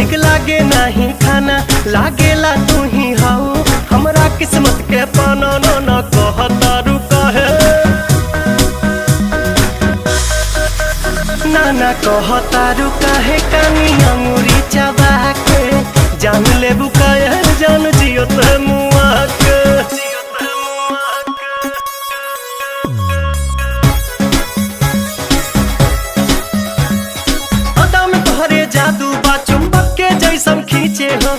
निक लागे नहीं खाना लागेला तू ही हाउ हमरा किस्मत के पाना न कहतारू कहे ना कहतारू काहे कानी अंगूरी चबा के जान ले बुकाया जान जियो ते मुआ के अदा में तोहरे जादू बा चुंबक के जैसन खींचे हो